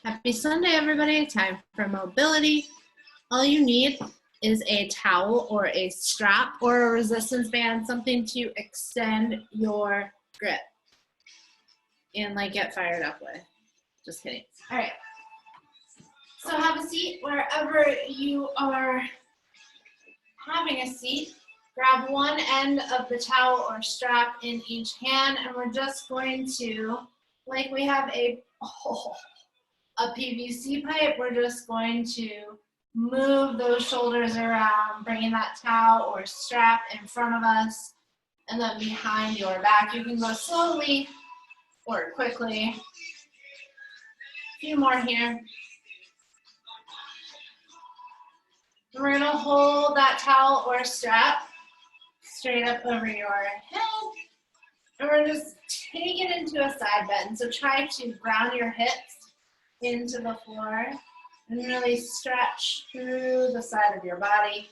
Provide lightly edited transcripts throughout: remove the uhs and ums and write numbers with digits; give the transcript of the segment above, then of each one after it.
Happy Sunday, everybody. Time for mobility. All you need is a towel or a strap or a resistance band, something to extend your grip and like get fired up with. Just kidding. All right. So have a seat wherever you are having a seat. Grab one end of the towel or strap in each hand, and we're just going to, like we have a PVC pipe, we're just going to move those shoulders around, bringing that towel or strap in front of us and then behind your back. You can go slowly or quickly. A few more here. And we're gonna hold that towel or strap straight up over your head. And we're just taking it into a side bend. So try to ground your hips into the floor and really stretch through the side of your body.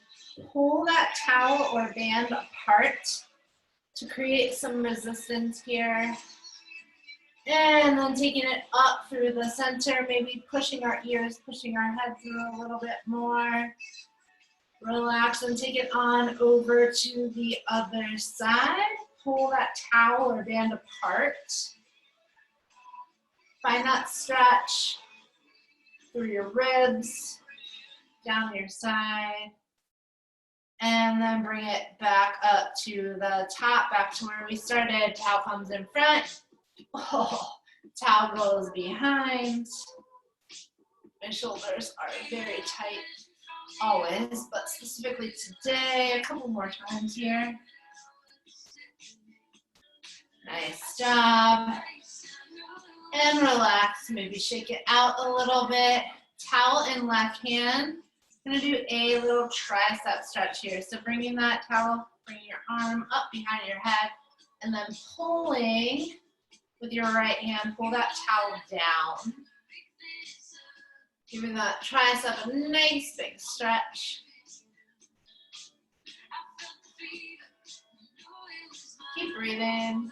Pull that towel or band apart to create some resistance here. And then taking it up through the center, maybe pushing our ears, pushing our head through a little bit more. Relax and take it on over to the other side. Pull that towel or band apart. Find that stretch through your ribs, down your side, and then bring it back up to the top, back to where we started. Towel comes in front. Oh, towel goes behind. My shoulders are very tight always, but specifically today, a couple more times here. Nice job. And relax, maybe shake it out a little bit. Towel in left hand. I'm gonna do a little tricep stretch here. So bringing that towel, bringing your arm up behind your head, and then pulling with your right hand, pull that towel down. Giving that tricep a nice big stretch. Keep breathing.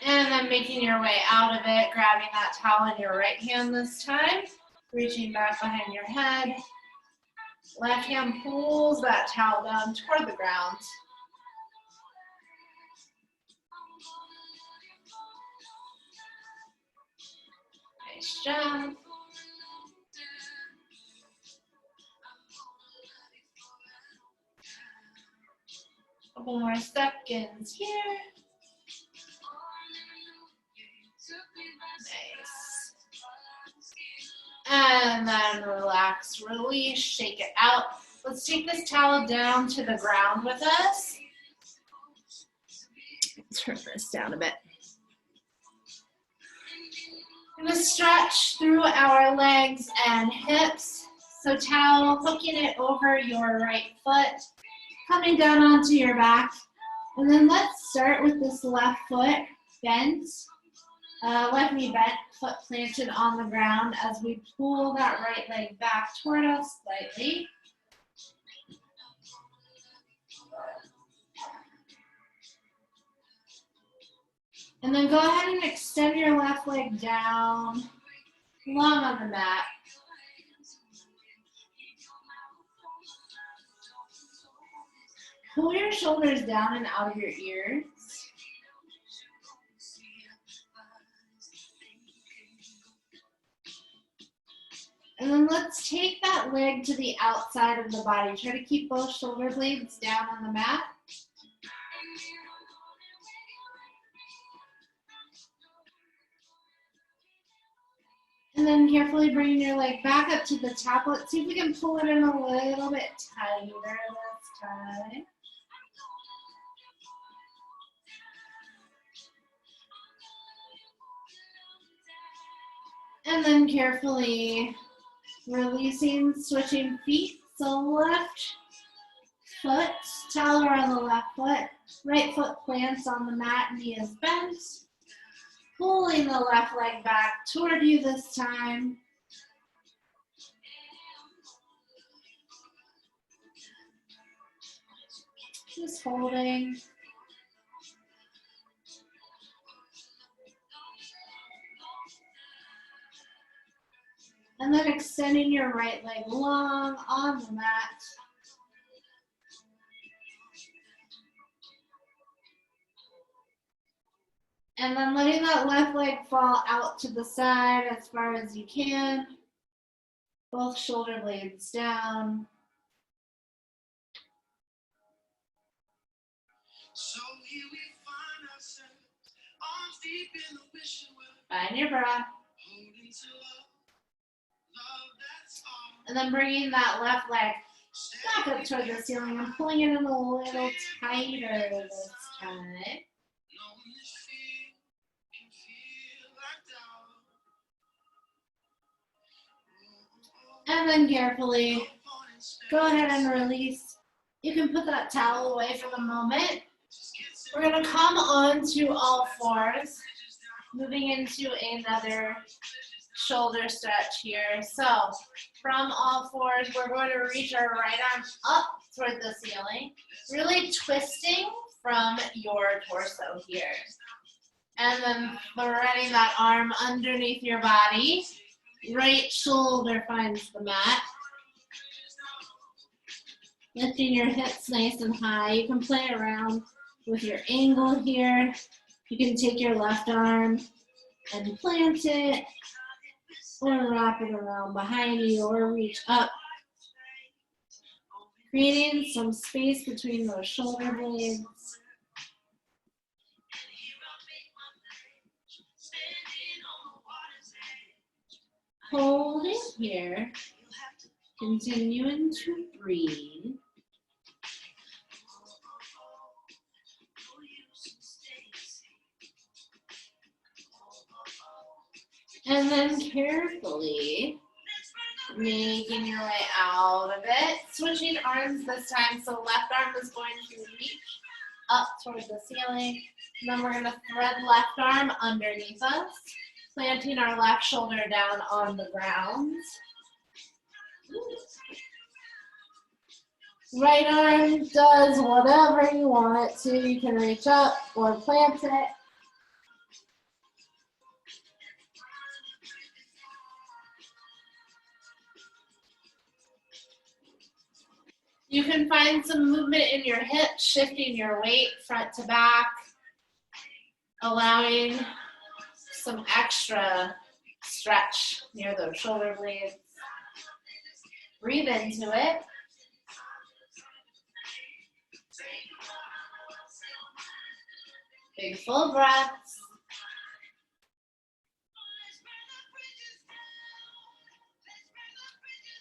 And then making your way out of it, grabbing that towel in your right hand this time, reaching back behind your head. Left hand pulls that towel down toward the ground. Nice job. Couple more seconds here. Nice. And then relax, release, shake it out. Let's take this towel down to the ground with us. Turn this down a bit. I'm going to stretch through our legs and hips. So towel, hooking it over your right foot, coming down onto your back. And then let's start with this left foot bent. Left knee bent, foot planted on the ground as we pull that right leg back toward us slightly. And then go ahead and extend your left leg down, long on the mat. Pull your shoulders down and out of your ears. And then let's take that leg to the outside of the body. Try to keep both shoulder blades down on the mat. And then carefully bringing your leg back up to the top. Let's see if we can pull it in a little bit tighter this time. And then carefully releasing, switching feet. So left foot, towel around the left foot. Right foot plants on the mat, knee is bent. Pulling the left leg back toward you this time. Just holding. And then extending your right leg long on the mat. And then letting that left leg fall out to the side as far as you can. Both shoulder blades down. So here we find ourselves, arms deep in the wishing well. Find your breath. And then bringing that left leg back up toward the ceiling and pulling it in a little tighter this time. And then carefully go ahead and release. You can put that towel away for the moment. We're going to come onto all fours, moving into another shoulder stretch here. So from all fours, we're going to reach our right arm up toward the ceiling, really twisting from your torso here. And then threading that arm underneath your body. Right shoulder finds the mat. Lifting your hips nice and high. You can play around with your angle here. You can take your left arm and plant it, or wrap it around behind you, or reach up. Creating some space between those shoulder blades. Hold it here. Continuing to breathe. And then carefully making your way out of it. Switching arms this time. So left arm is going to reach up towards the ceiling. And then we're going to thread left arm underneath us, planting our left shoulder down on the ground. Right arm does whatever you want it to. You can reach up or plant it. You can find some movement in your hips, shifting your weight front to back, allowing some extra stretch near those shoulder blades. Breathe into it. Big full breaths.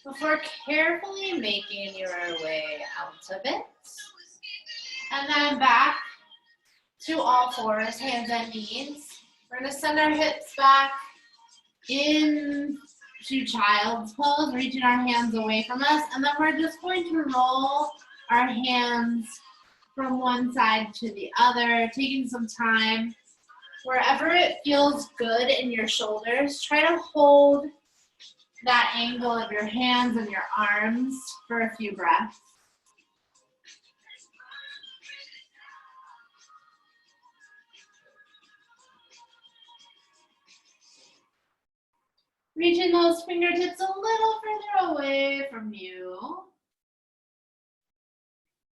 Before carefully making your way out of it. And then back to all fours, hands and knees. We're going to send our hips back into child's pose, reaching our hands away from us. And then we're just going to roll our hands from one side to the other, taking some time. Wherever it feels good in your shoulders, try to hold that angle of your hands and your arms for a few breaths. Reaching those fingertips a little further away from you.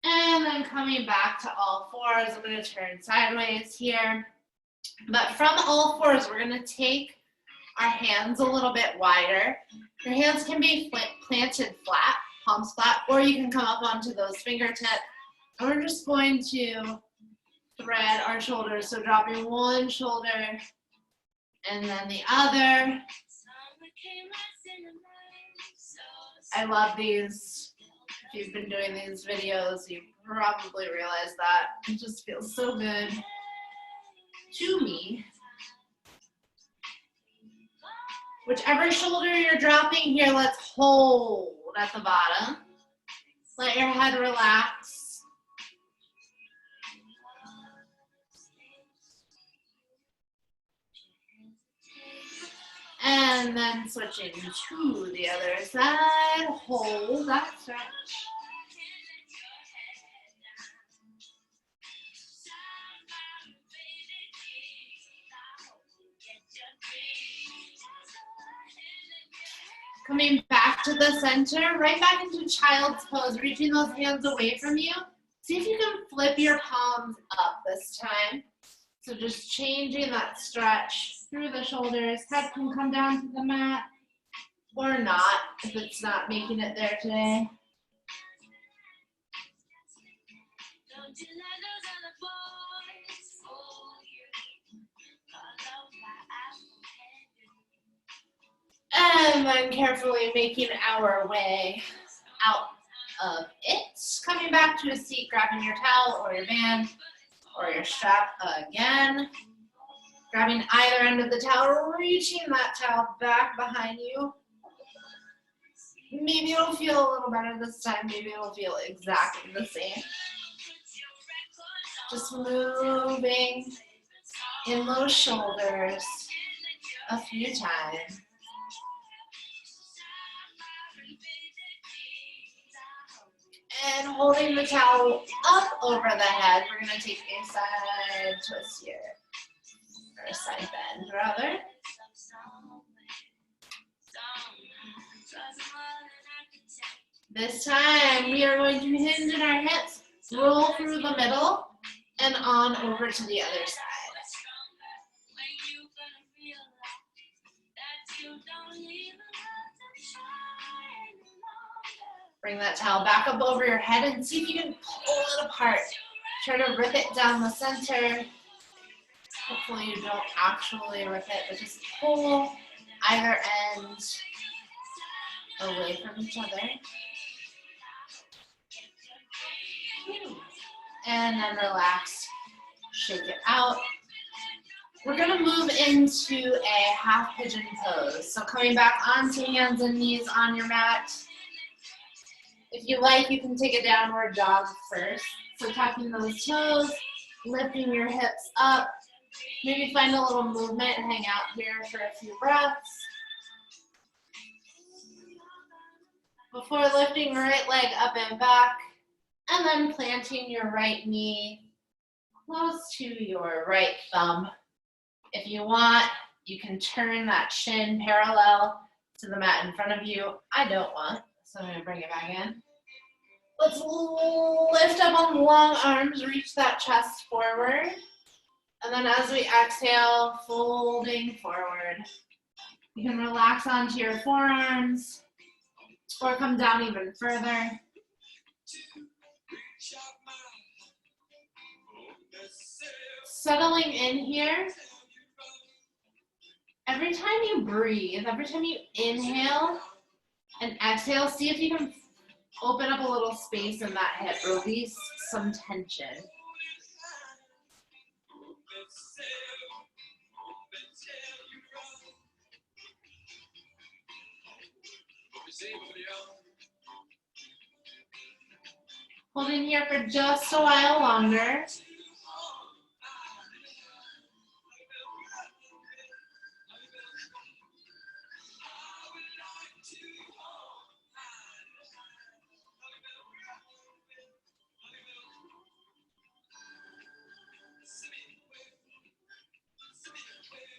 And then coming back to all fours. I'm going to turn sideways here. But from all fours, we're going to take our hands a little bit wider. Your hands can be planted flat, palms flat, or you can come up onto those fingertips. And we're just going to thread our shoulders. So dropping one shoulder and then the other. I love these. If you've been doing these videos, you probably realize that. It just feels so good to me. Whichever shoulder you're dropping here, let's hold at the bottom. Let your head relax. And then switching to the other side, hold that stretch. Coming back to the center, right back into child's pose, reaching those hands away from you. See if you can flip your palms up this time. So just changing that stretch through the shoulders. Head can come down to the mat or not if it's not making it there today. And then carefully making our way out of it. Coming back to a seat, grabbing your towel or your band or your strap again. Grabbing either end of the towel, reaching that towel back behind you. Maybe it'll feel a little better this time. Maybe it'll feel exactly the same. Just moving in those shoulders a few times. And holding the towel up over the head, we're going to take a side twist here. Or a side bend, rather. This time, we are going to hinge in our hips, roll through the middle, and on over to the other side. Bring that towel back up over your head and see if you can pull it apart. Try to rip it down the center. Hopefully you don't actually rip it, but just pull either end away from each other. And then relax, shake it out. We're gonna move into a half pigeon pose. So coming back onto hands and knees on your mat. If you like, you can take a downward dog first. So tucking those toes, lifting your hips up. Maybe find a little movement, hang out here for a few breaths. Before lifting right leg up and back, and then planting your right knee close to your right thumb. If you want, you can turn that shin parallel to the mat in front of you. I don't want, so I'm gonna bring it back in. Let's lift up on the long arms, reach that chest forward. And then as we exhale, folding forward. You can relax onto your forearms or come down even further. Settling in here. Every time you breathe, every time you inhale and exhale, see if you can open up a little space in that hip, release some tension. Holding here for just a while longer.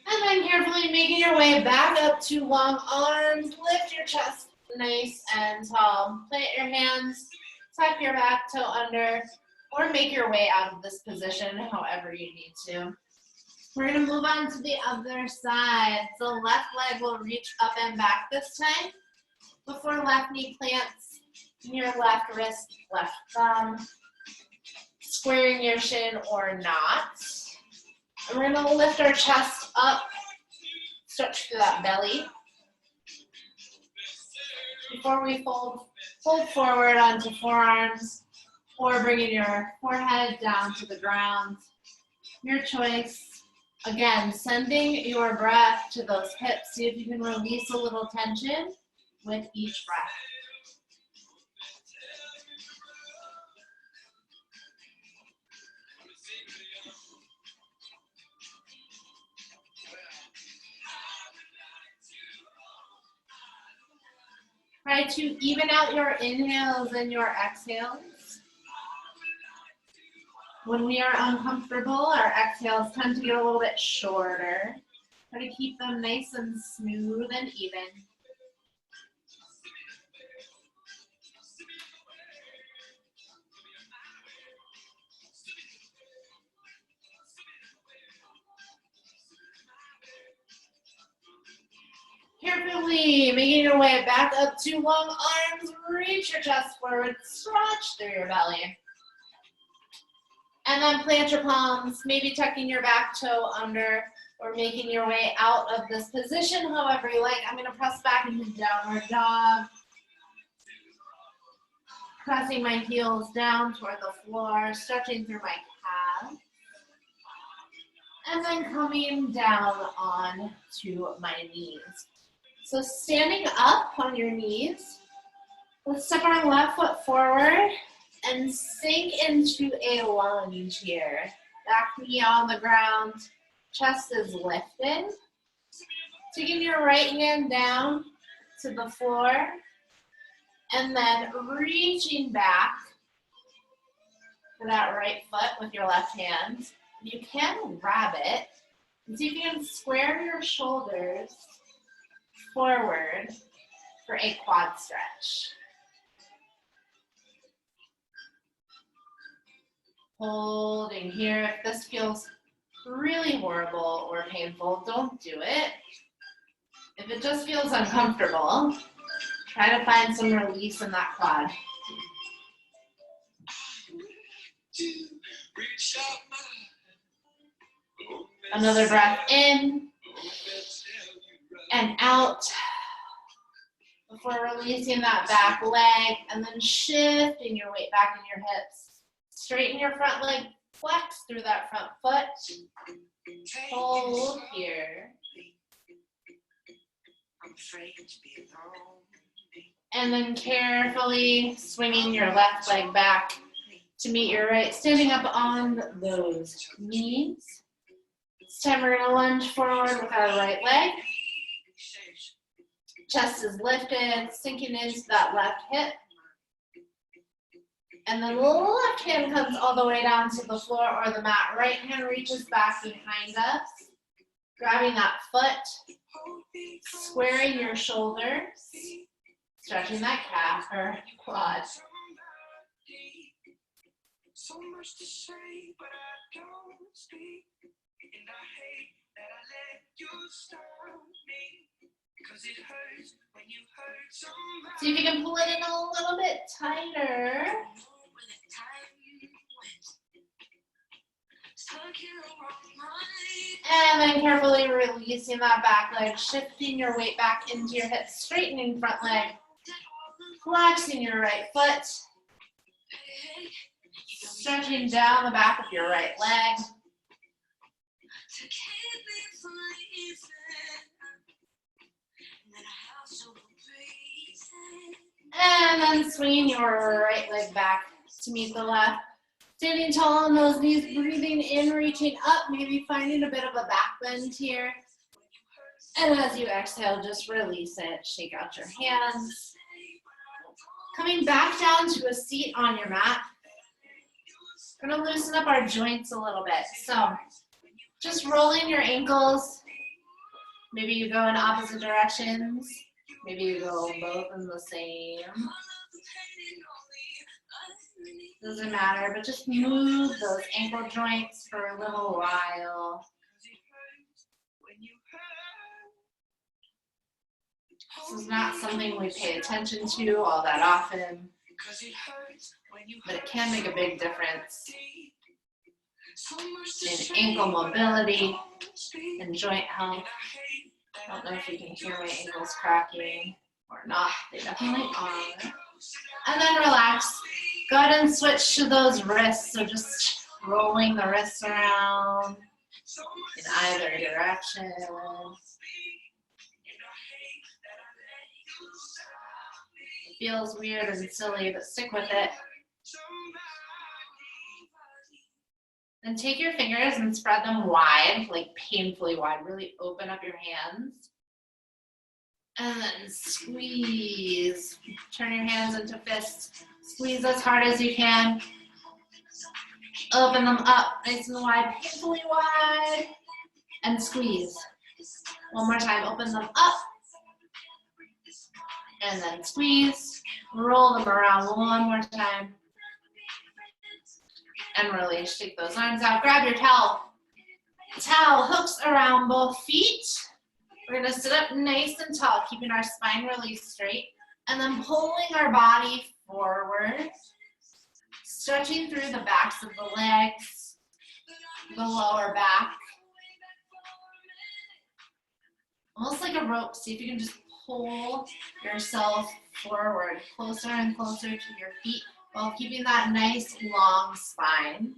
And then carefully making your way back up to long arms. Lift your chest nice and tall. Plant your hands, tuck your back toe under, or make your way out of this position however you need to. We're going to move on to the other side. So left leg will reach up and back this time. Before left knee plants, your left wrist, left thumb, squaring your shin or not. And we're going to lift our chest up, stretch through that belly. Before we fold forward onto forearms or bringing your forehead down to the ground. Your choice. Again, sending your breath to those hips. See if you can release a little tension with each breath. Try to even out your inhales and your exhales. When we are uncomfortable, our exhales tend to get a little bit shorter. Try to keep them nice and smooth and even. Carefully making your way back up to long arms. Reach your chest forward. Stretch through your belly. And then plant your palms, maybe tucking your back toe under or making your way out of this position however you like. I'm going to press back into downward dog. Pressing my heels down toward the floor, stretching through my calves. And then coming down on to my knees. So standing up on your knees, let's step our left foot forward and sink into a lunge here. Back knee on the ground, chest is lifted. Taking your right hand down to the floor, and then reaching back for that right foot with your left hand. You can grab it. So you can square your shoulders forward for a quad stretch. Holding here. If this feels really horrible or painful, don't do it. If it just feels uncomfortable, try to find some release in that quad. Another breath in and out before releasing that back leg, and then shifting your weight back in your hips. Straighten your front leg, flex through that front foot. Hold here. And then carefully swinging your left leg back to meet your right, standing up on those knees. This time we're going to lunge forward with our right leg. Chest is lifted, sinking into that left hip. And then the left hand comes all the way down to the floor or the mat. Right hand reaches back behind us, grabbing that foot, squaring your shoulders, stretching that calf or quad. So much to say, but I don't speak. And I hate that I let you stop me. Because it hurts when you hurt somebody. See if you can pull it in a little bit tighter. And then carefully releasing that back leg, shifting your weight back into your hips, straightening front leg, flexing your right foot, stretching down the back of your right leg. And then swinging your right leg back to meet the left. Standing tall on those knees, breathing in, reaching up, maybe finding a bit of a back bend here. And as you exhale, just release it. Shake out your hands. Coming back down to a seat on your mat. We're going to loosen up our joints a little bit. So just rolling your ankles. Maybe you go in opposite directions. Maybe you go both in the same. Doesn't matter, but just move those ankle joints for a little while. This is not something we pay attention to all that often, but it can make a big difference in ankle mobility and joint health. I don't know if you can hear my ankles cracking or not. They definitely are. And then relax. Go ahead and switch to those wrists. So just rolling the wrists around in either direction. It feels weird and silly, but stick with it. Then take your fingers and spread them wide, like painfully wide. Really open up your hands. And then squeeze. Turn your hands into fists. Squeeze as hard as you can. Open them up nice and wide, painfully wide. And squeeze. One more time, open them up. And then squeeze. Roll them around one more time. And release. Shake those arms out. Grab your towel. Towel hooks around both feet. We're gonna sit up nice and tall, keeping our spine really straight, and then pulling our body forward, stretching through the backs of the legs, the lower back. Almost like a rope. See if you can just pull yourself forward, closer and closer to your feet, while keeping that nice long spine.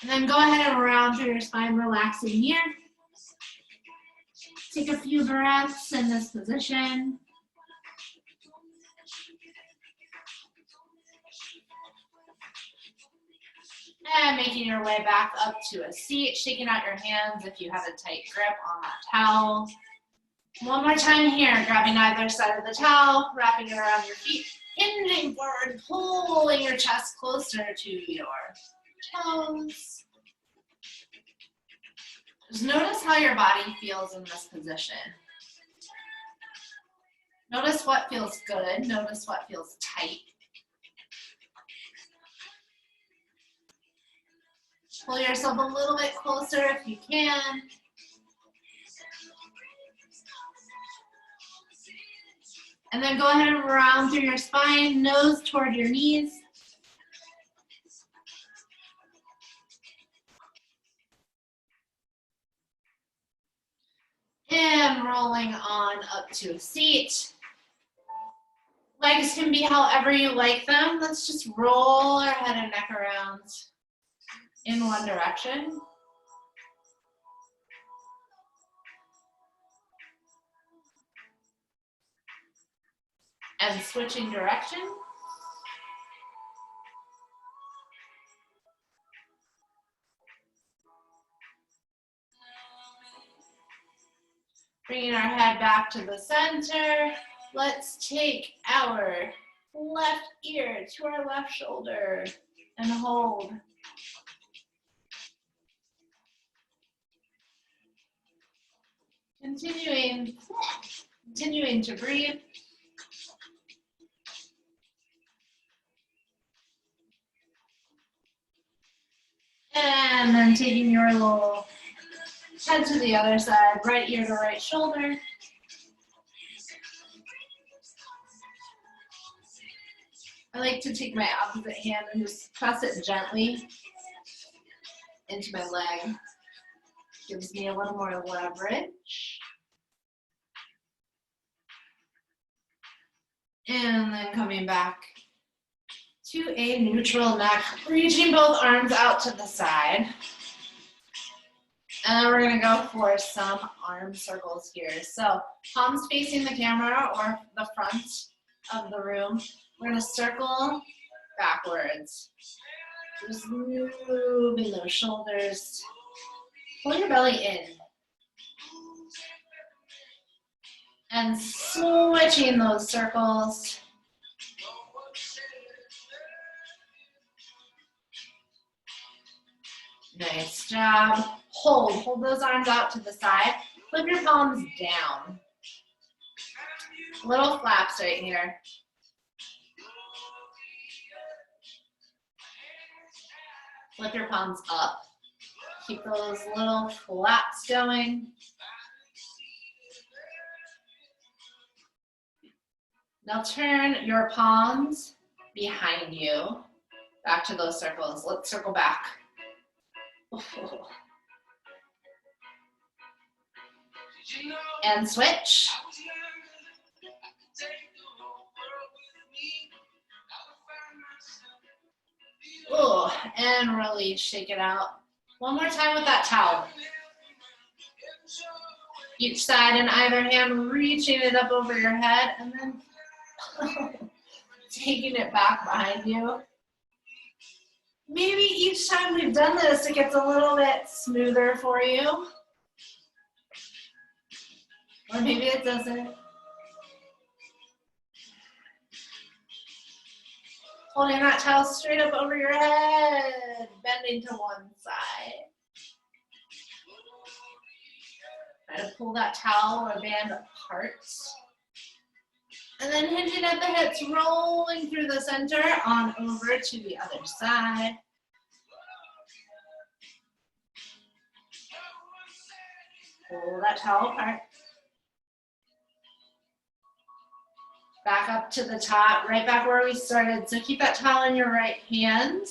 And then go ahead and round through your spine, relaxing here. Take a few breaths in this position. And making your way back up to a seat, shaking out your hands if you have a tight grip on that towel. One more time here, grabbing either side of the towel, wrapping it around your feet, hinging forward, pulling your chest closer to your toes. Just notice how your body feels in this position. Notice what feels good, notice what feels tight. Pull yourself a little bit closer if you can. And then go ahead and round through your spine, nose toward your knees. And rolling on up to a seat. Legs can be however you like them. Let's just roll our head and neck around in one direction. And switching direction. Bringing our head back to the center. Let's take our left ear to our left shoulder and hold. Continuing to breathe. And then taking your little head to the other side, right ear to right shoulder. I like to take my opposite hand and just press it gently into my leg. Gives me a little more leverage. And then coming back to a neutral neck, reaching both arms out to the side. And then we're gonna go for some arm circles here. So palms facing the camera or the front of the room. We're gonna circle backwards. Just moving those shoulders. Pull your belly in. And switching those circles. Nice job. Hold those arms out to the side. Flip your palms down. Little flaps right here. Flip your palms up. Keep those little flaps going. Now turn your palms behind you. Back to those circles. Let's circle back. And switch. Oh, and really shake it out. One more time with that towel. Each side and either hand, reaching it up over your head and then taking it back behind you. Maybe each time we've done this, it gets a little bit smoother for you. Or maybe it doesn't. Holding that towel straight up over your head, bending to one side. Try to pull that towel or band apart. And then hinging at the hips, rolling through the center on over to the other side. Pull that towel apart. Back up to the top, right back where we started. So keep that towel in your right hand.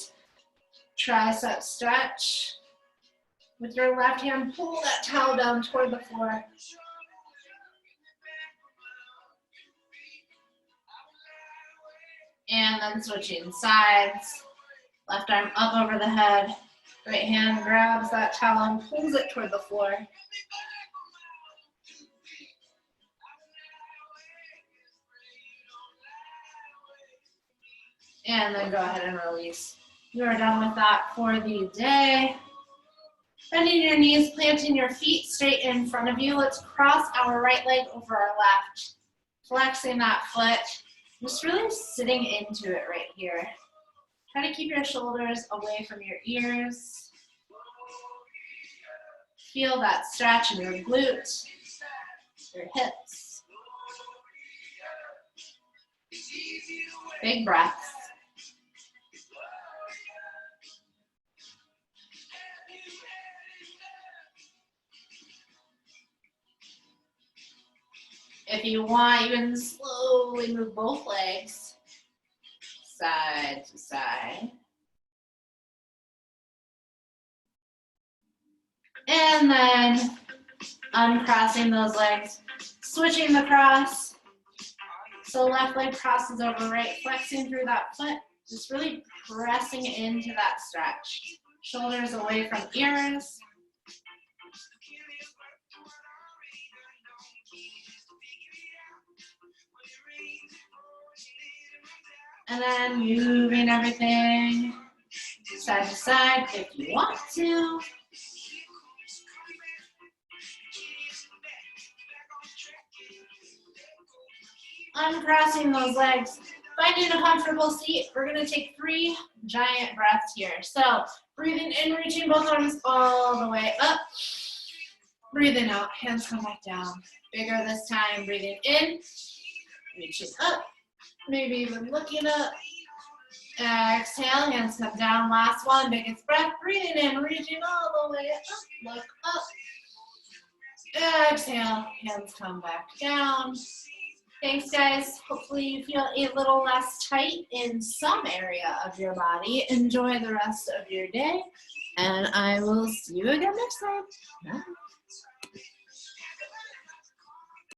Tricep stretch. With your left hand, pull that towel down toward the floor. And then switching sides. Left arm up over the head. Right hand grabs that towel and pulls it toward the floor. And then go ahead and release. You are done with that for the day. Bending your knees, planting your feet straight in front of you. Let's cross our right leg over our left. Flexing that foot. Just really sitting into it right here. Try to keep your shoulders away from your ears. Feel that stretch in your glutes, your hips. Big breaths. If you want, you can slowly move both legs side to side. And then uncrossing those legs, switching the cross. So left leg crosses over right, flexing through that foot, just really pressing into that stretch. Shoulders away from ears. And then moving everything side to side if you want to. Uncrossing those legs, finding a comfortable seat. We're gonna take 3 giant breaths here. So breathing in, reaching both arms all the way up. Breathing out, hands come back down. Bigger this time, breathing in, reaching up, maybe even looking up. Exhale, hands come down. Last one, biggest breath, breathing in, reaching all the way up, look up. Exhale, hands come back down. Thanks, guys. Hopefully you feel a little less tight in some area of your body. Enjoy the rest of your day, and I will see you again next time. Bye.